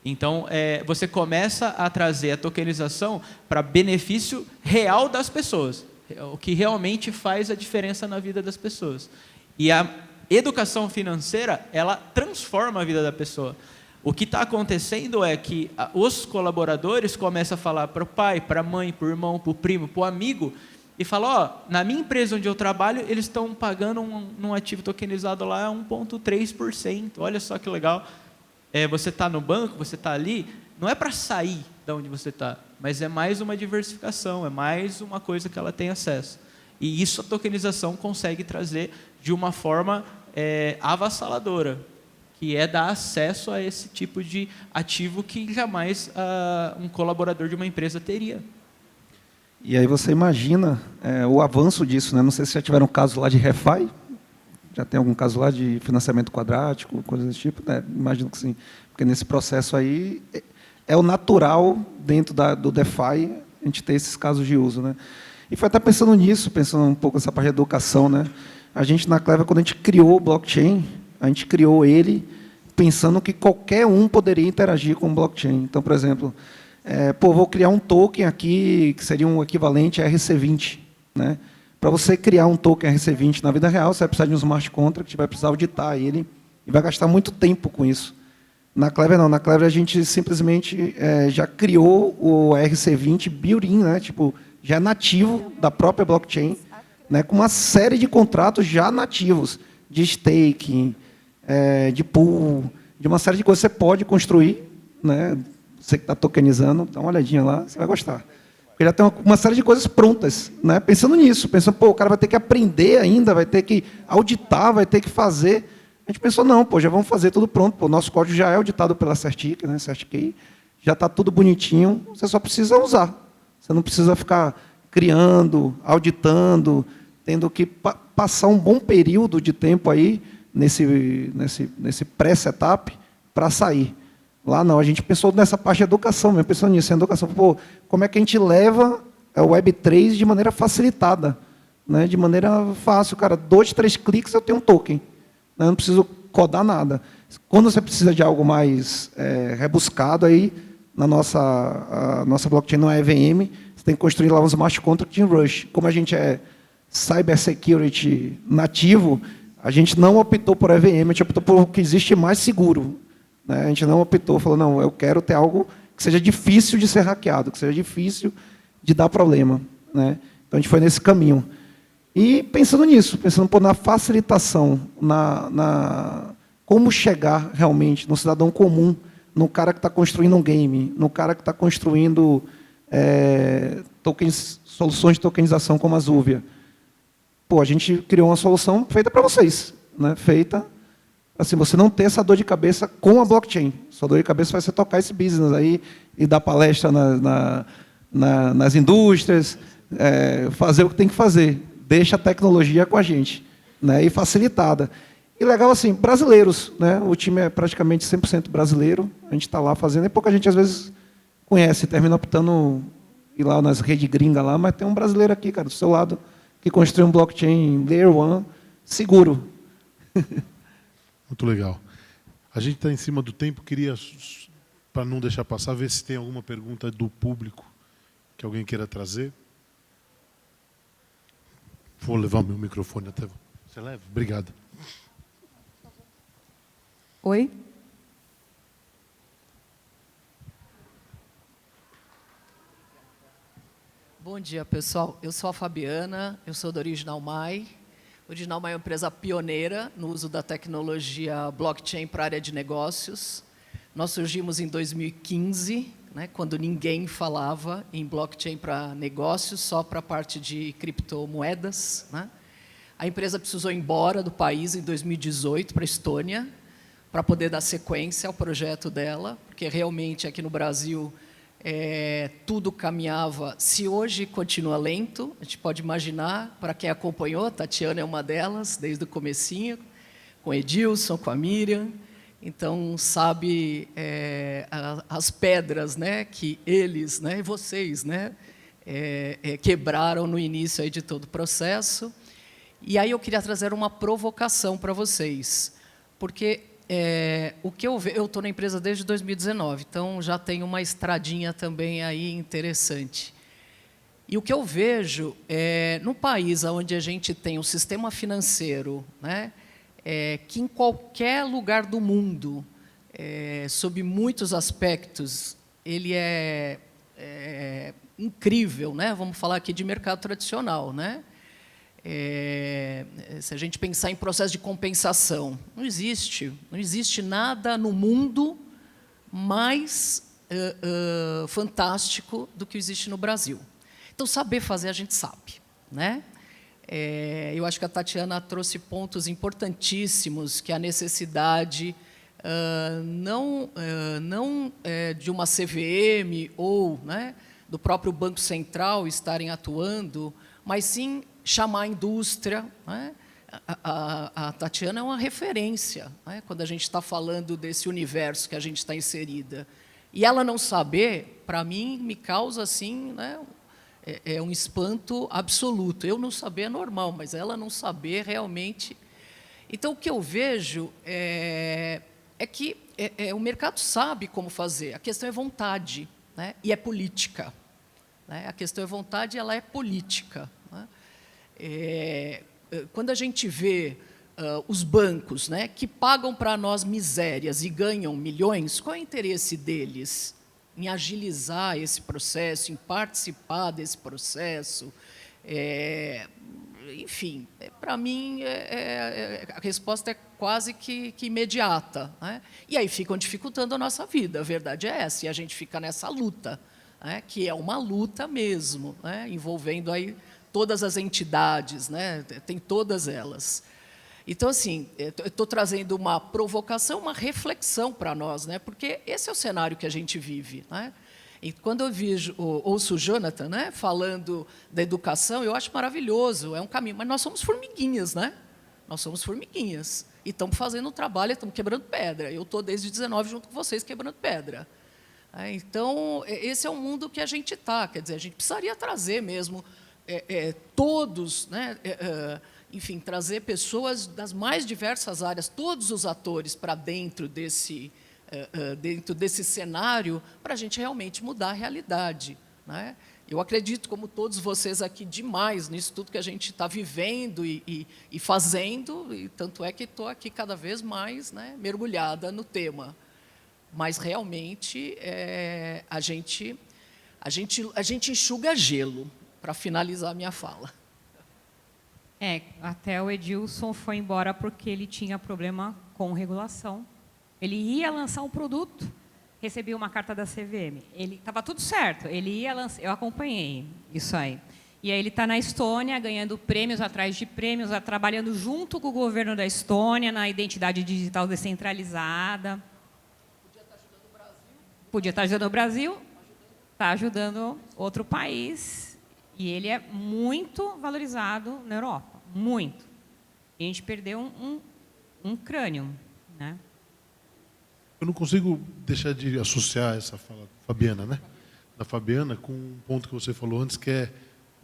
Então, você começa a trazer a tokenização para benefício real das pessoas, o que realmente faz a diferença na vida das pessoas. E a educação financeira, ela transforma a vida da pessoa. O que está acontecendo é que os colaboradores começam a falar para o pai, para a mãe, para o irmão, para o primo, para o amigo, e falam, na minha empresa onde eu trabalho, eles estão pagando num ativo tokenizado lá 1,3%. Olha só que legal. Você está no banco, você está ali, não é para sair de onde você está, mas é mais uma diversificação, é mais uma coisa que ela tem acesso. E isso a tokenização consegue trazer de uma forma avassaladora, que é dar acesso a esse tipo de ativo que jamais um colaborador de uma empresa teria. E aí você imagina o avanço disso, né? Não sei se já tiveram um caso lá de refi, já tem algum caso lá de financiamento quadrático, coisas desse tipo, né? Imagino que sim, porque nesse processo aí é o natural dentro do DeFi a gente ter esses casos de uso, né? E foi até pensando nisso, pensando um pouco nessa parte de educação, né? A gente na Clever, quando a gente criou o blockchain, a gente criou ele pensando que qualquer um poderia interagir com o blockchain. Então, por exemplo, vou criar um token aqui que seria um equivalente a RC20, né? Para você criar um token RC20 na vida real, você vai precisar de um smart contract, vai precisar auditar ele e vai gastar muito tempo com isso. Na Clever não, na Clever a gente simplesmente já criou o RC20 built-in, né? Tipo, já é nativo da própria blockchain, né? Com uma série de contratos já nativos, de staking, de pool, de uma série de coisas que você pode construir, né? Você que está tokenizando, dá uma olhadinha lá, você vai gostar. Porque já tem uma série de coisas prontas, né? Pensando nisso, pensando, o cara vai ter que aprender ainda, vai ter que auditar, vai ter que fazer. A gente pensou, não, já vamos fazer tudo pronto. O nosso código já é auditado pela Certic, né? Certic, já está tudo bonitinho, você só precisa usar. Você não precisa ficar criando, auditando, tendo que passar um bom período de tempo aí nesse pré-setup para sair. Lá não, a gente pensou nessa parte de educação, mesmo pensando nisso, em educação. Como é que a gente leva a Web3 de maneira facilitada, né? De maneira fácil, cara, 2, 3 cliques eu tenho um token, né? Eu não preciso codar nada. Quando você precisa de algo mais rebuscado, aí, a nossa blockchain não é EVM, você tem que construir lá um smart contract em Rush. Como a gente é cybersecurity nativo, a gente não optou por EVM, a gente optou por o que existe mais seguro. A gente não optou, falou, não, eu quero ter algo que seja difícil de ser hackeado, que seja difícil de dar problema, né? Então, a gente foi nesse caminho. E pensando nisso, pensando na facilitação, como chegar realmente no cidadão comum, no cara que está construindo um game, no cara que está construindo soluções de tokenização como a Zuvia. A gente criou uma solução feita para vocês, né? Feita assim, você não ter essa dor de cabeça com a blockchain. Sua dor de cabeça vai ser tocar esse business aí e dar palestra nas indústrias, fazer o que tem que fazer. Deixa a tecnologia com a gente, né? E facilitada. E legal assim, brasileiros, né? O time é praticamente 100% brasileiro, a gente está lá fazendo, e pouca gente às vezes conhece, termina optando ir lá nas redes gringas lá, mas tem um brasileiro aqui, cara, do seu lado, que construiu um blockchain Layer 1 seguro. Muito legal. A gente está em cima do tempo, queria, para não deixar passar, ver se tem alguma pergunta do público que alguém queira trazer. Vou levar o meu microfone até... Você leva? Obrigado. Oi? Bom dia, pessoal. Eu sou a Fabiana, eu sou da Original My. Original My é uma empresa pioneira no uso da tecnologia blockchain para a área de negócios. Nós surgimos em 2015, né, quando ninguém falava em blockchain para negócios, só para a parte de criptomoedas, né? A empresa precisou ir embora do país em 2018 para a Estônia, para poder dar sequência ao projeto dela, porque realmente aqui no Brasil tudo caminhava. Se hoje continua lento, a gente pode imaginar, para quem acompanhou, a Tatiana é uma delas, desde o comecinho, com o Edilson, com a Miriam, então sabe as pedras, né, que eles, né, e vocês, né, quebraram no início aí de todo o processo. E aí eu queria trazer uma provocação para vocês, porque o que eu estou na empresa desde 2019, então já tem uma estradinha também aí interessante. E o que eu vejo no país onde a gente tem um sistema financeiro, né, que em qualquer lugar do mundo, sob muitos aspectos, ele é incrível, né? Vamos falar aqui de mercado tradicional, né? Se a gente pensar em processo de compensação, não existe nada no mundo mais fantástico do que existe no Brasil. Então, saber fazer a gente sabe, né? Eu acho que a Tatiana trouxe pontos importantíssimos, que é a necessidade não de uma CVM ou, né, do próprio Banco Central estarem atuando, mas sim chamar a indústria, né? A Tatiana é uma referência, né, quando a gente está falando desse universo que a gente está inserida. E ela não saber, para mim, me causa assim, né, um espanto absoluto. Eu não saber é normal, mas ela não saber realmente. Então, o que eu vejo é que o mercado sabe como fazer. A questão é vontade, né, e é política. Né? A questão é vontade, ela é política. Né? Quando a gente vê os bancos, né, que pagam para nós misérias e ganham milhões, qual é o interesse deles em agilizar esse processo, em participar desse processo? Enfim, para mim, a resposta é quase que imediata. Né? E aí ficam dificultando a nossa vida, a verdade é essa, e a gente fica nessa luta, né, que é uma luta mesmo, né, envolvendo aí todas as entidades, né, tem todas elas. Então, assim, eu estou trazendo uma provocação, uma reflexão para nós, né, porque esse é o cenário que a gente vive. Né? E quando eu ouço o Jonathan, né, falando da educação, eu acho maravilhoso, é um caminho, mas nós somos formiguinhas, né? Nós somos formiguinhas, e estamos fazendo um trabalho, estamos quebrando pedra. Eu estou desde 19 junto com vocês quebrando pedra. Então, esse é o mundo que a gente está, quer dizer, a gente precisaria trazer mesmo todos, né, enfim, trazer pessoas das mais diversas áreas, todos os atores para dentro desse cenário, para a gente realmente mudar a realidade. Né? Eu acredito, como todos vocês aqui, demais nisso tudo que a gente está vivendo e fazendo, e tanto é que estou aqui cada vez mais, né, mergulhada no tema. Mas, realmente, a gente enxuga gelo, para finalizar a minha fala. Até o Edilson foi embora porque ele tinha problema com regulação. Ele ia lançar um produto, recebia uma carta da CVM. Estava tudo certo, ele ia lançar, eu acompanhei isso aí. E aí ele está na Estônia, ganhando prêmios atrás de prêmios, trabalhando junto com o governo da Estônia, na identidade digital descentralizada. Podia estar ajudando o Brasil, está ajudando outro país. E ele é muito valorizado na Europa, muito. E a gente perdeu um crânio. Né? Eu não consigo deixar de associar essa fala da Fabiana, né? Da Fabiana, com um ponto que você falou antes, que é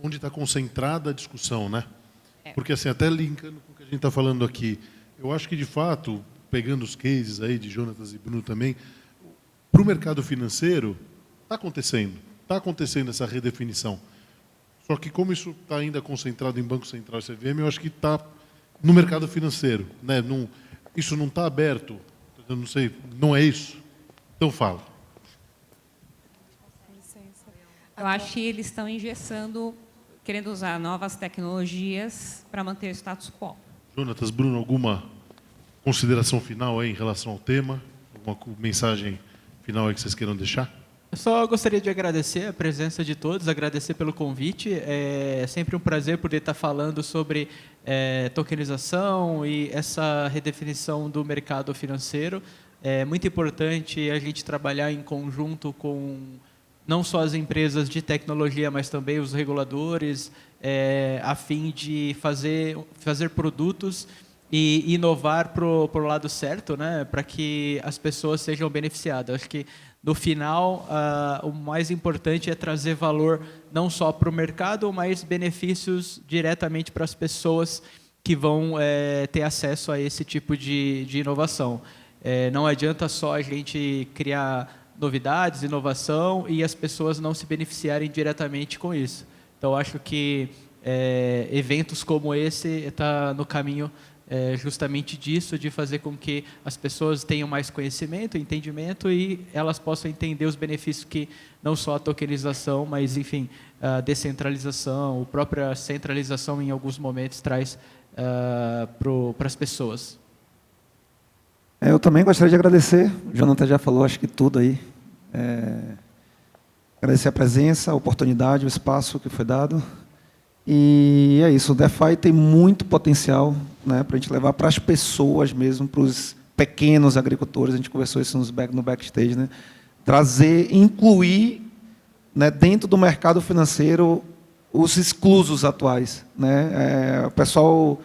onde está concentrada a discussão. Né? Porque, assim, até linkando com o que a gente está falando aqui, eu acho que, de fato, pegando os cases aí de Jonatas e Bruno também, para o mercado financeiro, está acontecendo essa redefinição. Só que, como isso está ainda concentrado em Banco Central e CVM, eu acho que está no mercado financeiro. Né? Isso não está aberto. Eu não sei, não é isso? Então, fala. Eu acho que eles estão engessando, querendo usar novas tecnologias para manter o status quo. Jonatas, Bruno, alguma consideração final aí em relação ao tema? Alguma mensagem final aí que vocês queiram deixar? Eu só gostaria de agradecer a presença de todos, agradecer pelo convite. É sempre um prazer poder estar falando sobre tokenização e essa redefinição do mercado financeiro. É muito importante a gente trabalhar em conjunto com não só as empresas de tecnologia, mas também os reguladores, a fim de fazer produtos e inovar para o lado certo, né, para que as pessoas sejam beneficiadas. Acho que, no final, o mais importante é trazer valor não só para o mercado, mas benefícios diretamente para as pessoas que vão ter acesso a esse tipo de inovação. Não adianta só a gente criar novidades, inovação, e as pessoas não se beneficiarem diretamente com isso. Então, acho que eventos como esse estão no caminho justamente disso, de fazer com que as pessoas tenham mais conhecimento, entendimento, e elas possam entender os benefícios que não só a tokenização, mas, enfim, a descentralização, a própria centralização em alguns momentos traz para as pessoas. Eu também gostaria de agradecer, o Jonathan já falou, acho que tudo aí. Agradecer a presença, a oportunidade, o espaço que foi dado. E é isso, o DeFi tem muito potencial, né, para a gente levar para as pessoas mesmo, para os pequenos agricultores, a gente conversou isso no backstage, né, trazer, incluir, né, dentro do mercado financeiro os exclusos atuais. Né? O pessoal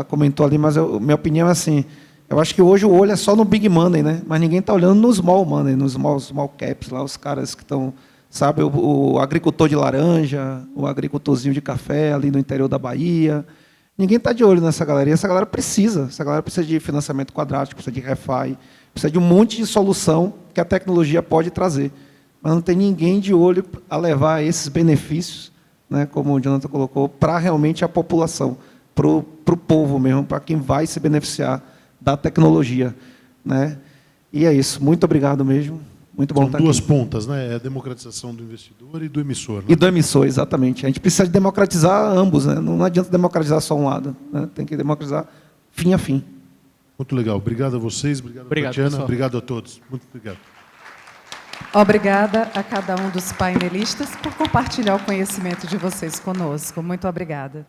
comentou ali, mas minha opinião é assim, eu acho que hoje o olho é só no big money, né, mas ninguém está olhando no small money, nos small caps, lá, os caras que estão... Sabe, o agricultor de laranja, o agricultorzinho de café ali no interior da Bahia. Ninguém está de olho nessa galera. E essa galera precisa de financiamento quadrático, precisa de refi, precisa de um monte de solução que a tecnologia pode trazer. Mas não tem ninguém de olho a levar esses benefícios, né, como o Jonathan colocou, para realmente a população, para o povo mesmo, para quem vai se beneficiar da tecnologia. Né? E é isso. Muito obrigado mesmo. Muito bom. São duas pontas, né? É a democratização do investidor e do emissor. Né? E do emissor, exatamente. A gente precisa de democratizar ambos, né? Não adianta democratizar só um lado, né? Tem que democratizar fim a fim. Muito legal. Obrigado a vocês, obrigado, Tatiana, pessoal. Obrigado a todos. Muito obrigado. Obrigada a cada um dos painelistas por compartilhar o conhecimento de vocês conosco. Muito obrigada.